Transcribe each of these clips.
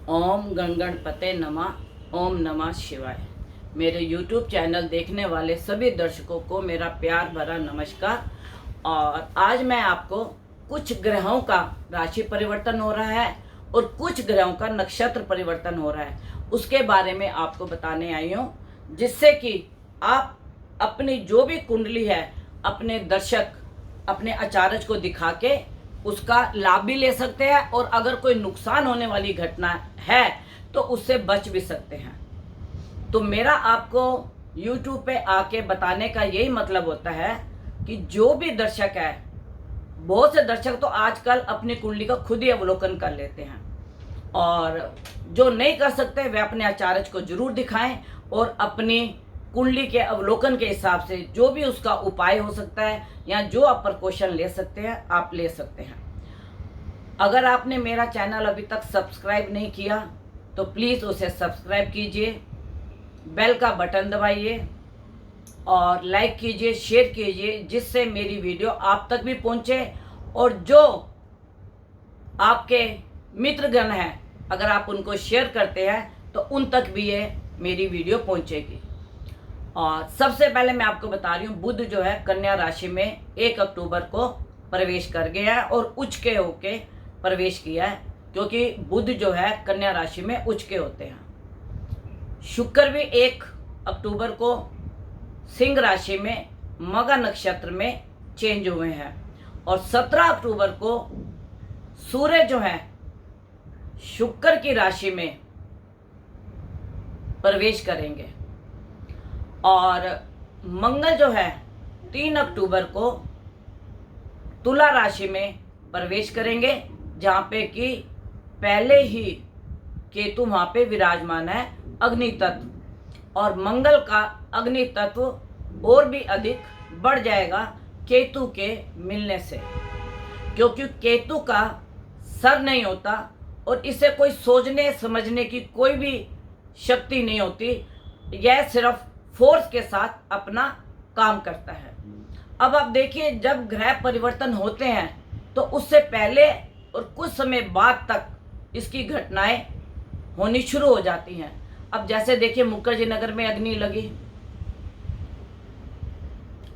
ओम गणगणपते नमः। ओम नमः शिवाय। मेरे YouTube चैनल देखने वाले सभी दर्शकों को मेरा प्यार भरा नमस्कार। और आज मैं आपको कुछ ग्रहों का राशि परिवर्तन हो रहा है और कुछ ग्रहों का नक्षत्र परिवर्तन हो रहा है, उसके बारे में आपको बताने आई हूँ, जिससे कि आप अपनी जो भी कुंडली है अपने दर्शक, अपने आचार्य को दिखा के उसका लाभ भी ले सकते हैं, और अगर कोई नुकसान होने वाली घटना है तो उससे बच भी सकते हैं। तो मेरा आपको YouTube पे आके बताने का यही मतलब होता है कि जो भी दर्शक है, बहुत से दर्शक तो आजकल अपनी कुंडली का खुद ही अवलोकन कर लेते हैं, और जो नहीं कर सकते वे अपने आचार्य को जरूर दिखाएं और अपनी कुंडली के अवलोकन के हिसाब से जो भी उसका उपाय हो सकता है या जो आप प्रिकॉशन ले सकते हैं आप ले सकते हैं। अगर आपने मेरा चैनल अभी तक सब्सक्राइब नहीं किया तो प्लीज़ उसे सब्सक्राइब कीजिए, बेल का बटन दबाइए और लाइक कीजिए, शेयर कीजिए, जिससे मेरी वीडियो आप तक भी पहुंचे, और जो आपके मित्रगण हैं अगर आप उनको शेयर करते हैं तो उन तक भी ये मेरी वीडियो पहुंचेगी। और सबसे पहले मैं आपको बता रही हूँ, बुध जो है कन्या राशि में 1 अक्टूबर को प्रवेश कर गया है और उच्च के होके प्रवेश किया है, क्योंकि बुध जो है कन्या राशि में उच्च के होते हैं। शुक्र भी 1 अक्टूबर को सिंह राशि में मघा नक्षत्र में चेंज हुए हैं, और 17 अक्टूबर को सूर्य जो है शुक्र की राशि में प्रवेश करेंगे, और मंगल जो है 3 अक्टूबर को तुला राशि में प्रवेश करेंगे, जहाँ पे कि पहले ही केतु वहाँ पे विराजमान है अग्नि तत्व, और मंगल का अग्नि तत्व और भी अधिक बढ़ जाएगा केतु के मिलने से, क्योंकि केतु का सर नहीं होता और इसे कोई सोचने समझने की कोई भी शक्ति नहीं होती, यह सिर्फ फोर्स के साथ अपना काम करता है। अब आप देखिए, जब ग्रह परिवर्तन होते हैं तो उससे पहले और कुछ समय बाद तक इसकी घटनाएं होनी शुरू हो जाती हैं। अब जैसे देखिए, मुखर्जी नगर में अग्नि लगी,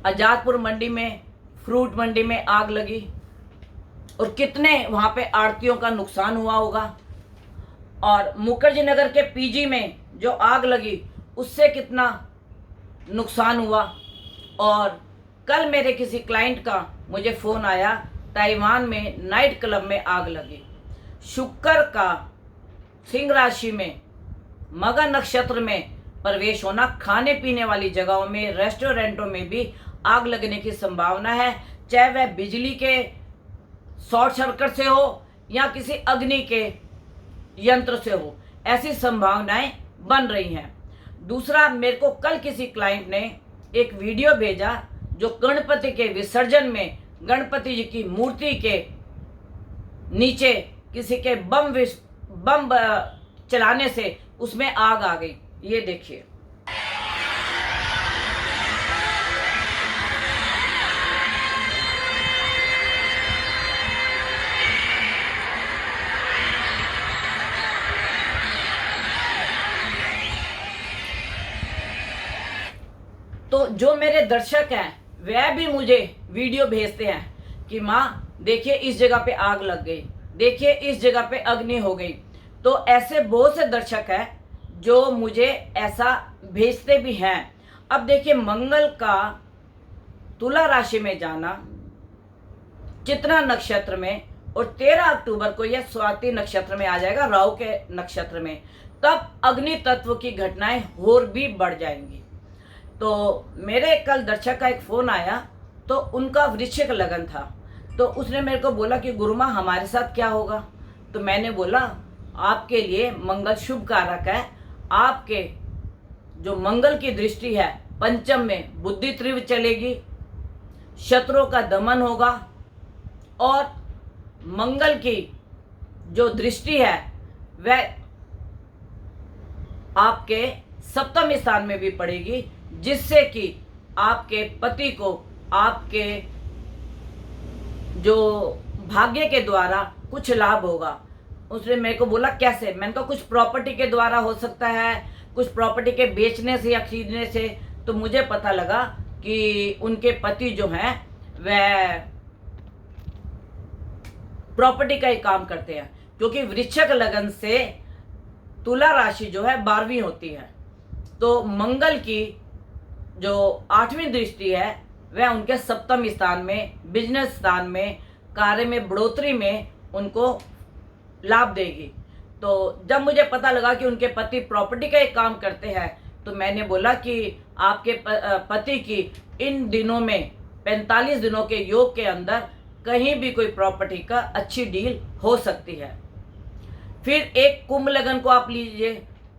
आजादपुर मंडी में, फ्रूट मंडी में आग लगी, और कितने वहाँ पे आड़तियों का नुकसान हुआ होगा। और मुखर्जी नगर के पीजी में जो आग लगी उससे कितना नुकसान हुआ। और कल मेरे किसी क्लाइंट का मुझे फ़ोन आया, ताइवान में नाइट क्लब में आग लगी। शुक्र का सिंह राशि में मघा नक्षत्र में प्रवेश होना, खाने पीने वाली जगहों में, रेस्टोरेंटों में भी आग लगने की संभावना है, चाहे वह बिजली के शॉर्ट सर्किट से हो या किसी अग्नि के यंत्र से हो, ऐसी संभावनाएं बन रही हैं। दूसरा, मेरे को कल किसी क्लाइंट ने एक वीडियो भेजा जो गणपति के विसर्जन में गणपति जी की मूर्ति के नीचे किसी के बम चलाने से उसमें आग आ गई। ये देखिए, तो जो मेरे दर्शक हैं वह भी मुझे वीडियो भेजते हैं कि माँ देखिए इस जगह पे आग लग गई, देखिए इस जगह पे अग्नि हो गई। तो ऐसे बहुत से दर्शक हैं जो मुझे ऐसा भेजते भी हैं। अब देखिए, मंगल का तुला राशि में जाना चित्रा नक्षत्र में, और 13 अक्टूबर को यह स्वाति नक्षत्र में आ जाएगा, राहु के नक्षत्र में, तब अग्नि तत्व की घटनाएं और भी बढ़ जाएंगी। तो मेरे कल दर्शक का एक फ़ोन आया, तो उनका वृश्चिक लगन था, तो उसने मेरे को बोला कि गुरुमा हमारे साथ क्या होगा। तो मैंने बोला, आपके लिए मंगल शुभ कारक है, आपके जो मंगल की दृष्टि है पंचम में, बुद्धि तीव्र चलेगी, शत्रुओं का दमन होगा, और मंगल की जो दृष्टि है वह आपके सप्तम स्थान में भी पड़ेगी, जिससे कि आपके पति को आपके जो भाग्य के द्वारा कुछ लाभ होगा। उसने मेरे को बोला कैसे, मैंने कहा कुछ प्रॉपर्टी के द्वारा हो सकता है, कुछ प्रॉपर्टी के बेचने से या खरीदने से। तो मुझे पता लगा कि उनके पति जो हैं वह प्रॉपर्टी का ही काम करते हैं, क्योंकि वृश्चिक लगन से तुला राशि जो है 12वीं होती है। तो मंगल की जो 8वीं दृष्टि है वह उनके 7वें स्थान में, बिजनेस स्थान में, कार्य में बढ़ोतरी में उनको लाभ देगी। तो जब मुझे पता लगा कि उनके पति प्रॉपर्टी का एक काम करते हैं, तो मैंने बोला कि आपके पति की इन दिनों में 45 दिनों के योग के अंदर कहीं भी कोई प्रॉपर्टी का अच्छी डील हो सकती है। फिर एक कुंभ लगन को आप लीजिए,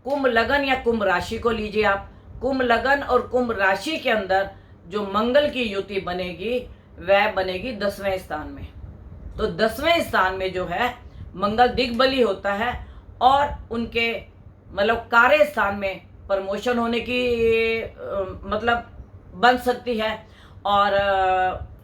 कुंभ लगन या कुंभ राशि को लीजिए आप। कुंभ लगन और कुंभ राशि के अंदर जो मंगल की युति बनेगी वह बनेगी 10वें स्थान में। तो 10वें स्थान में जो है मंगल दिग्बली होता है और उनके मतलब कार्य स्थान में प्रमोशन होने की मतलब बन सकती है, और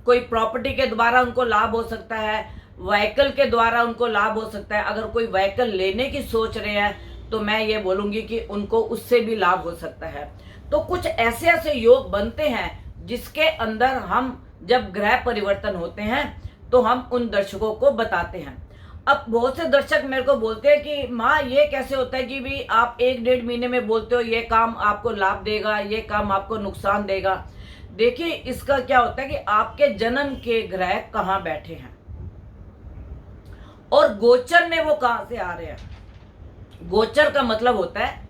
कोई प्रॉपर्टी के द्वारा उनको लाभ हो सकता है, व्हीकल के द्वारा उनको लाभ हो सकता है। अगर कोई व्हीकल लेने की सोच रहे हैं तो मैं ये बोलूँगी कि उनको उससे भी लाभ हो सकता है। तो कुछ ऐसे ऐसे योग बनते हैं जिसके अंदर हम जब ग्रह परिवर्तन होते हैं तो हम उन दर्शकों को बताते हैं। अब बहुत से दर्शक मेरे को बोलते हैं कि माँ ये कैसे होता है कि भी आप 1-1.5 महीने में बोलते हो ये काम आपको लाभ देगा, ये काम आपको नुकसान देगा। देखिए इसका क्या होता है कि आपके जन्म के ग्रह कहाँ बैठे हैं और गोचर में वो कहाँ से आ रहे हैं। गोचर का मतलब होता है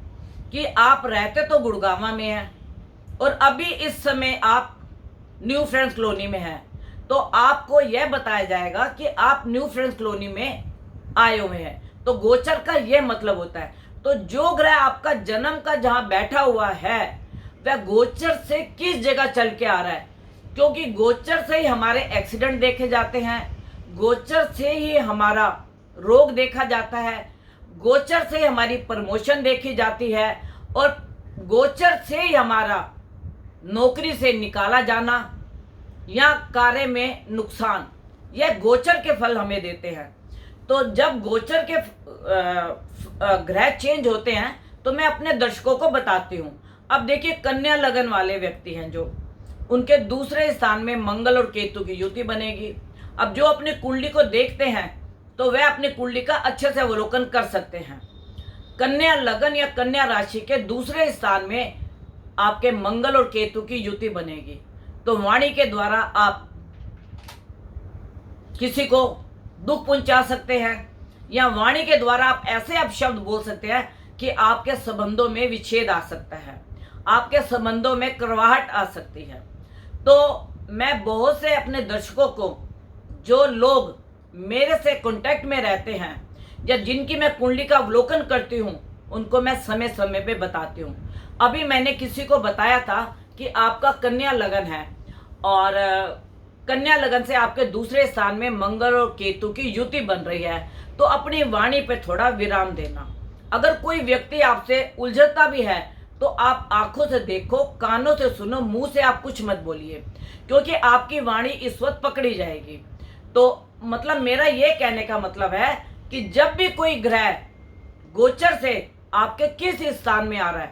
कि आप रहते तो गुड़गांव में हैं और अभी इस समय आप न्यू फ्रेंड्स कॉलोनी में हैं, तो आपको यह बताया जाएगा कि आप न्यू फ्रेंड्स कॉलोनी में आए हुए हैं। तो गोचर का यह मतलब होता है। तो जो ग्रह आपका जन्म का जहां बैठा हुआ है वह गोचर से किस जगह चल के आ रहा है, क्योंकि गोचर से ही हमारे एक्सीडेंट देखे जाते हैं, गोचर से ही हमारा रोग देखा जाता है, गोचर से ही हमारी प्रमोशन देखी जाती है, और गोचर से ही हमारा नौकरी से निकाला जाना या कार्य में नुकसान, यह गोचर के फल हमें देते हैं। तो जब गोचर के ग्रह चेंज होते हैं तो मैं अपने दर्शकों को बताती हूँ। अब देखिए कन्या लगन वाले व्यक्ति हैं जो उनके दूसरे स्थान में मंगल और केतु की युति बनेगी। अब जो अपनी कुंडली को देखते हैं तो वह अपनी कुंडली का अच्छे से अवलोकन कर सकते हैं। कन्या लगन या कन्या राशि के दूसरे स्थान में आपके मंगल और केतु की युति बनेगी। तो वाणी के द्वारा आप किसी को दुख पहुंचा सकते हैं, या वाणी के द्वारा आप ऐसे शब्द बोल सकते हैं कि आपके संबंधों में विच्छेद आ सकता है, आपके संबंधों में करवाहट आ सकती है। तो मैं बहुत से अपने दर्शकों को, जो लोग मेरे से कांटेक्ट में रहते हैं या जिनकी मैं कुंडली का अवलोकन करती हूँ, उनको मैं समय समय पे बताती हूँ। अभी मैंने किसी को बताया था कि आपका कन्या लगन है और कन्या लगन से आपके दूसरे स्थान में मंगल और केतु की युति बन रही है, तो अपनी वाणी पे थोड़ा विराम देना। अगर कोई व्यक्ति आपसे उलझता भी है तो आप आंखों से देखो, कानों से सुनो, मुंह से आप कुछ मत बोलिए, क्योंकि आपकी वाणी इस वक्त पकड़ी जाएगी। तो मतलब मेरा ये कहने का मतलब है कि जब भी कोई ग्रह गोचर से आपके किस स्थान में आ रहा है,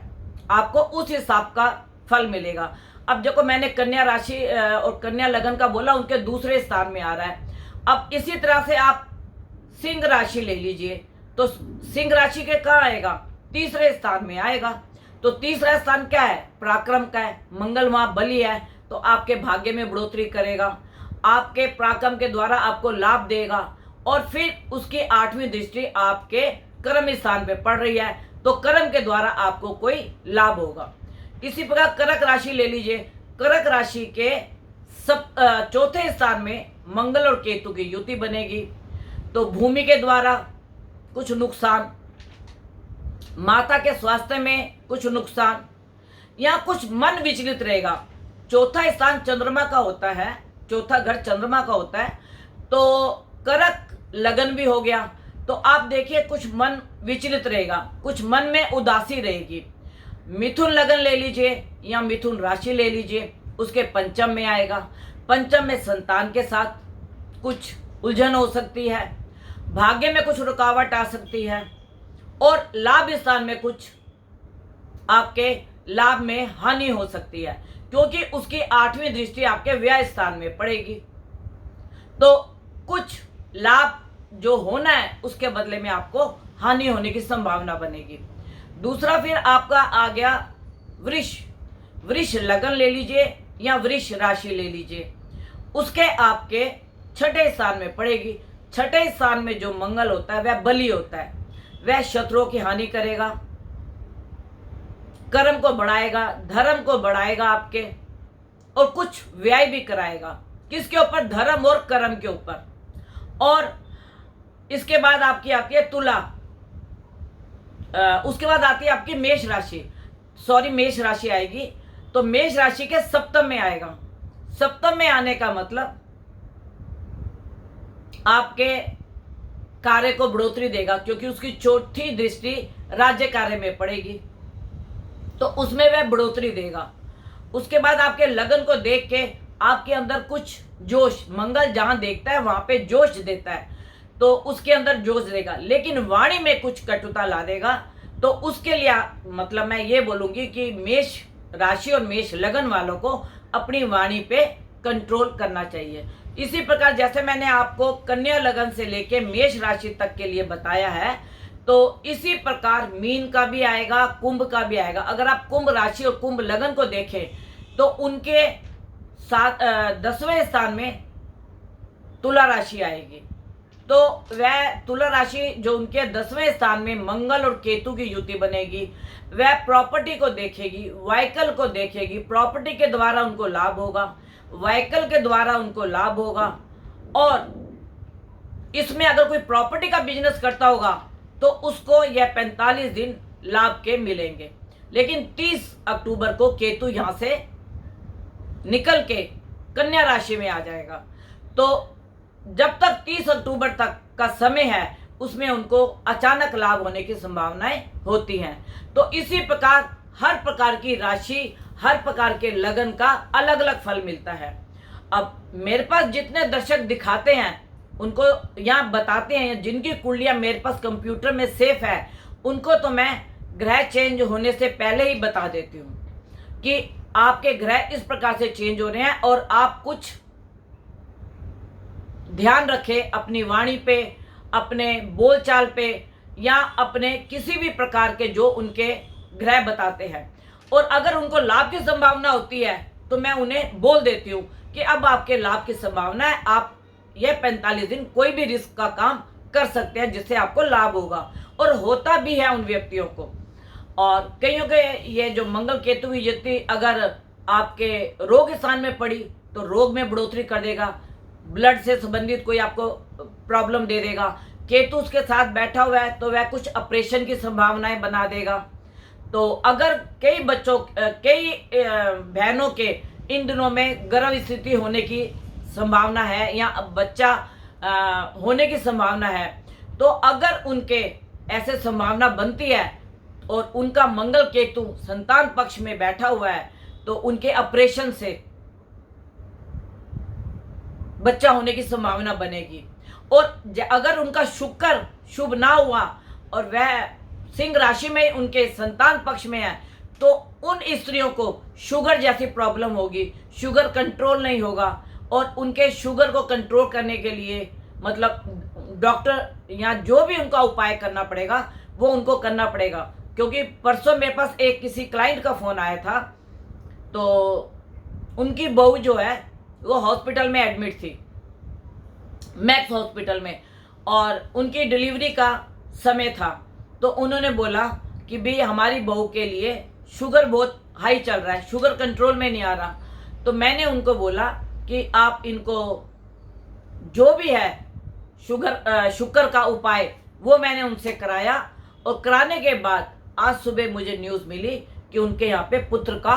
आपको उस हिसाब का फल मिलेगा। अब देखो मैंने कन्या राशि और कन्या लगन का बोला, उनके दूसरे स्थान में आ रहा है। अब इसी तरह से आप सिंह राशि ले लीजिए, तो सिंह राशि के कहाँ आएगा, तीसरे स्थान में आएगा। तो तीसरा स्थान क्या है, पराक्रम का है, मंगल वहां बली है, तो आपके भाग्य में बढ़ोतरी करेगा, आपके पराक्रम के द्वारा आपको लाभ देगा। और फिर उसकी 8वीं दृष्टि आपके कर्म स्थान पे पड़ रही है, तो कर्म के द्वारा आपको कोई लाभ होगा। इसी प्रकार कर्क राशि ले लीजिए, कर्क राशि के चौथे स्थान में मंगल और केतु की युति बनेगी, तो भूमि के द्वारा कुछ नुकसान, माता के स्वास्थ्य में कुछ नुकसान, या कुछ मन विचलित रहेगा। चौथा स्थान चंद्रमा का होता है, चौथा घर चंद्रमा का होता है, तो कर्क लगन भी हो गया, तो आप देखिए कुछ मन विचलित रहेगा, कुछ मन में उदासी रहेगी। मिथुन लगन ले लीजिए या मिथुन राशि ले लीजिए, उसके पंचम में आएगा। पंचम में संतान के साथ कुछ उलझन हो सकती है। भाग्य में कुछ रुकावट आ सकती है और लाभ स्थान में कुछ आपके लाभ में हानि हो सकती है, क्योंकि उसकी 8वीं दृष्टि आपके व्यय स्थान में पड़ेगी। तो कुछ लाभ जो होना है उसके बदले में आपको हानि होने की संभावना बनेगी। दूसरा फिर आपका आ गया वृष। वृष लगन ले लीजिए या वृष राशि ले लीजिए, उसके आपके 6ठे स्थान में पड़ेगी। 6ठे स्थान में जो मंगल होता है वह बली होता है, वह शत्रुओं की हानि करेगा, कर्म को बढ़ाएगा, धर्म को बढ़ाएगा आपके, और कुछ व्यय भी कराएगा। किसके ऊपर? धर्म और कर्म के ऊपर। और इसके बाद आपकी आती है तुला, उसके बाद आती है आपकी मेष राशि। मेष राशि आएगी, तो मेष राशि के सप्तम में आएगा। सप्तम में आने का मतलब आपके कार्य को बढ़ोतरी देगा, क्योंकि उसकी 4थी दृष्टि राज्य कार्य में पड़ेगी, तो उसमें वह बढ़ोतरी देगा। उसके बाद आपके लगन को देख के आपके अंदर कुछ जोश, मंगल जहां देखता है वहां पे जोश देता है, तो उसके अंदर जोश देगा, लेकिन वाणी में कुछ कटुता ला देगा। तो उसके लिए मतलब मैं ये बोलूंगी कि मेष राशि और मेष लगन वालों को अपनी वाणी पे कंट्रोल करना चाहिए। इसी प्रकार जैसे मैंने आपको कन्या लगन से लेके मेष राशि तक के लिए बताया है, तो इसी प्रकार मीन का भी आएगा, कुंभ का भी आएगा। अगर आप कुंभ राशि और कुंभ लगन को देखें तो उनके 10वें स्थान में तुला राशि आएगी। तो वह तुला राशि जो उनके 10वें स्थान में मंगल और केतु की युति बनेगी, वह प्रॉपर्टी को देखेगी, व्हीकल को देखेगी। प्रॉपर्टी के द्वारा उनको लाभ होगा, व्हीकल के द्वारा उनको लाभ होगा। और इसमें अगर कोई प्रॉपर्टी का बिजनेस करता होगा तो उसको यह 45 दिन लाभ के मिलेंगे। लेकिन 30 अक्टूबर को केतु यहां से निकल के कन्या राशि में आ जाएगा। तो जब तक 30 अक्टूबर तक का समय है उसमें उनको अचानक लाभ होने की संभावनाएं होती हैं। तो इसी प्रकार हर प्रकार की राशि, हर प्रकार के लगन का अलग अलग फल मिलता है। अब मेरे पास जितने दर्शक दिखाते हैं उनको यहाँ बताते हैं, जिनकी कुंडलियां मेरे पास कंप्यूटर में सेफ है उनको तो मैं ग्रह चेंज होने से पहले ही बता देती हूँ कि आपके ग्रह इस प्रकार से चेंज हो रहे हैं, और आप कुछ ध्यान रखें अपनी वाणी पे, अपने बोलचाल पे, या अपने किसी भी प्रकार के जो उनके ग्रह बताते हैं। और अगर उनको लाभ की संभावना होती है तो मैं उन्हें बोल देती हूँ कि अब आपके लाभ की संभावना है, आप यह 45 दिन कोई भी रिस्क का काम कर सकते हैं जिससे आपको लाभ होगा, और होता भी है उन व्यक्तियों को। और कईयों के ये जो मंगल केतु की युति अगर आपके रोग स्थान में पड़ी तो रोग में बढ़ोतरी कर देगा, ब्लड से संबंधित कोई आपको प्रॉब्लम दे देगा। केतु उसके साथ बैठा हुआ है तो वह कुछ ऑपरेशन की संभावनाएं बना देगा। तो अगर कई बहनों के इन दिनों में गर्भ स्थिति होने की संभावना है या बच्चा होने की संभावना है, तो अगर उनके ऐसे संभावना बनती है और उनका मंगल केतु संतान पक्ष में बैठा हुआ है तो उनके ऑपरेशन से बच्चा होने की संभावना बनेगी। और अगर उनका शुक्र शुभ ना हुआ और वह सिंह राशि में उनके संतान पक्ष में है तो उन स्त्रियों को शुगर जैसी प्रॉब्लम होगी, शुगर कंट्रोल नहीं होगा। और उनके शुगर को कंट्रोल करने के लिए मतलब डॉक्टर या जो भी उनका उपाय करना पड़ेगा वो उनको करना पड़ेगा। क्योंकि परसों मेरे पास एक किसी क्लाइंट का फ़ोन आया था, तो उनकी बहू जो है वो हॉस्पिटल में एडमिट थी, मैक्स हॉस्पिटल में, और उनकी डिलीवरी का समय था। तो उन्होंने बोला कि भाई हमारी बहू के लिए शुगर बहुत हाई चल रहा है, शुगर कंट्रोल में नहीं आ रहा। तो मैंने उनको बोला कि आप इनको जो भी है शुगर का उपाय वो मैंने उनसे कराया, और कराने के बाद आज सुबह मुझे न्यूज़ मिली कि उनके यहाँ पे पुत्र का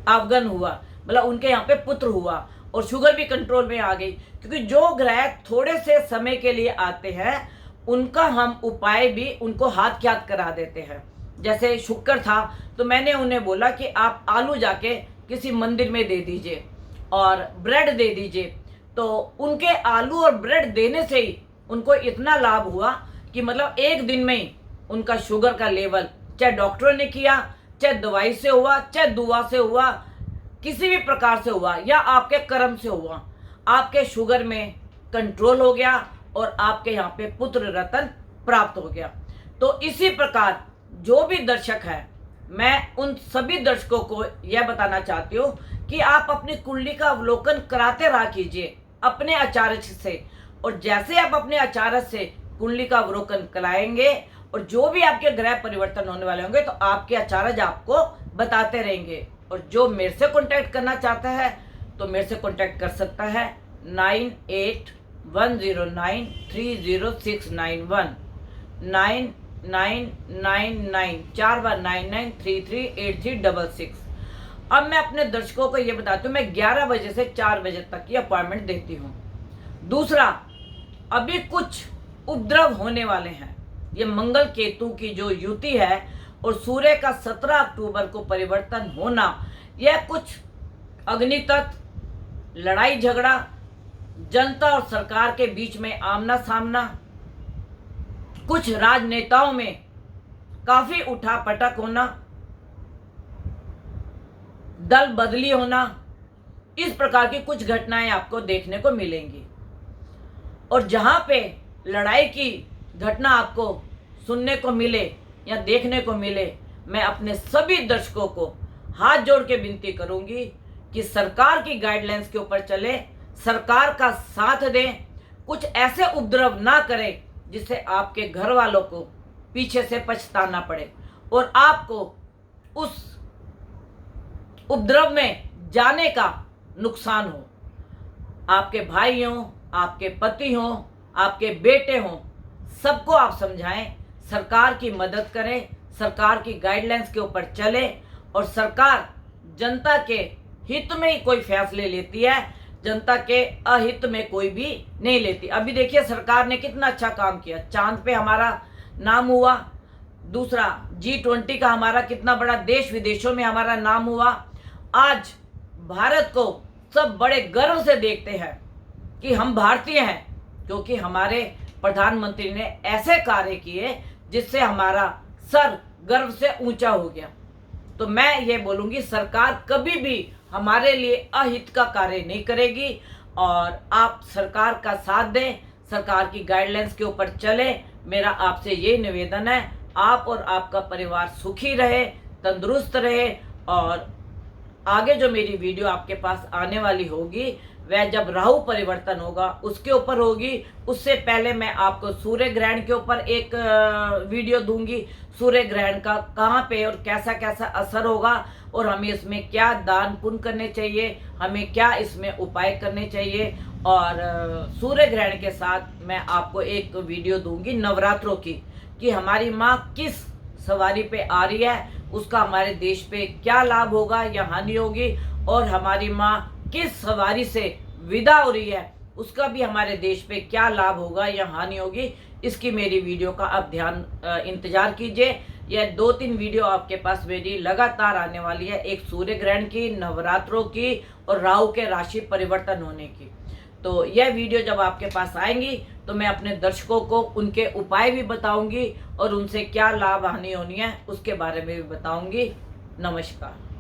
आगमन हुआ, मतलब उनके यहाँ पे पुत्र हुआ और शुगर भी कंट्रोल में आ गई। क्योंकि जो ग्रह थोड़े से समय के लिए आते हैं उनका हम उपाय भी उनको हाथ के हाथ करा देते हैं। जैसे शुक्र था तो मैंने उन्हें बोला कि आप आलू जाके किसी मंदिर में दे दीजिए और ब्रेड दे दीजिए, तो उनके आलू और ब्रेड देने से ही उनको इतना लाभ हुआ कि मतलब एक दिन में ही उनका शुगर का लेवल, चाहे डॉक्टरों ने किया, चाहे दवाई से हुआ, चाहे दुआ से हुआ, किसी भी प्रकार से हुआ या आपके कर्म से हुआ, आपके शुगर में कंट्रोल हो गया और आपके यहाँ पे पुत्र रत्न प्राप्त हो गया। तो इसी प्रकार जो भी दर्शक है, मैं उन सभी दर्शकों को यह बताना चाहती हूँ कि आप अपनी कुंडली का अवलोकन कराते रहा कीजिए अपने आचार्य से, और जैसे आप अपने आचार्य से कुंडली का अवलोकन कराएंगे और जो भी आपके ग्रह परिवर्तन होने वाले होंगे तो आपके आचार्य आपको बताते रहेंगे। और जो मेरे से कांटेक्ट करना चाहता है तो मेरे से कांटेक्ट कर सकता है 9810930691 9999 अब मैं अपने दर्शकों को ये बताती हूँ, मैं 11 बजे से 4 बजे तक की अपॉइंटमेंट देती हूँ। दूसरा, अभी कुछ उपद्रव होने वाले हैं। ये मंगल केतु की जो युति है और सूर्य का 17 अक्टूबर को परिवर्तन होना, यह कुछ अग्नितत्व, लड़ाई झगड़ा, जनता और सरकार के बीच में आमना सामना, कुछ राजनेताओं में काफी उठापटक होना, दल बदली होना, इस प्रकार की कुछ घटनाएं आपको देखने को मिलेंगी। और जहां पे लड़ाई की घटना आपको सुनने को मिले या देखने को मिले, मैं अपने सभी दर्शकों को हाथ जोड़ के विनती करूंगी कि सरकार की गाइडलाइंस के ऊपर चले, सरकार का साथ दें, कुछ ऐसे उपद्रव ना करें जिससे आपके घर वालों को पीछे से पछताना पड़े और आपको उस उपद्रव में जाने का नुकसान हो। आपके भाई हों, आपके पति हों, आपके बेटे हों, सबको आप समझाएं, सरकार की मदद करें, सरकार की गाइडलाइंस के ऊपर चले। और सरकार जनता के हित में ही कोई फैसले लेती है, जनता के अहित में कोई भी नहीं लेती। अभी देखिए सरकार ने कितना अच्छा काम किया, चांद पे हमारा नाम हुआ। दूसरा, G20 का हमारा कितना बड़ा, देश विदेशों में हमारा नाम हुआ। आज भारत को सब बड़े गर्व से देखते हैं कि हम भारतीय हैं, क्योंकि हमारे प्रधानमंत्री ने ऐसे कार्य किए जिससे हमारा सर गर्व से ऊंचा हो गया। तो मैं ये बोलूंगी, सरकार कभी भी हमारे लिए अहित का कार्य नहीं करेगी और आप सरकार का साथ दें, सरकार की गाइडलाइंस के ऊपर चले। मेरा आपसे ये निवेदन है, आप और आपका परिवार सुखी रहे, तंदुरुस्त रहे। और आगे जो मेरी वीडियो आपके पास आने वाली होगी वह जब राहु परिवर्तन होगा उसके ऊपर होगी। उससे पहले मैं आपको सूर्य ग्रहण के ऊपर एक वीडियो दूंगी, सूर्य ग्रहण का कहाँ पे और कैसा कैसा असर होगा और हमें इसमें क्या दान पुण्य करने चाहिए, हमें क्या इसमें उपाय करने चाहिए। और सूर्य ग्रहण के साथ मैं आपको एक वीडियो दूंगी नवरात्रों की, कि हमारी माँ किस सवारी पे आ रही है, उसका हमारे देश पे क्या लाभ होगा या हानि होगी, और हमारी माँ किस सवारी से विदा हो रही है उसका भी हमारे देश पे क्या लाभ होगा या हानि होगी। इसकी मेरी वीडियो का आप इंतजार कीजिए। यह 2-3 वीडियो आपके पास मेरी लगातार आने वाली है, एक सूर्य ग्रहण की, नवरात्रों की और राहु के राशि परिवर्तन होने की। तो यह वीडियो जब आपके पास आएंगी तो मैं अपने दर्शकों को उनके उपाय भी बताऊंगी और उनसे क्या लाभ हानि होनी है उसके बारे में भी बताऊंगी। नमस्कार।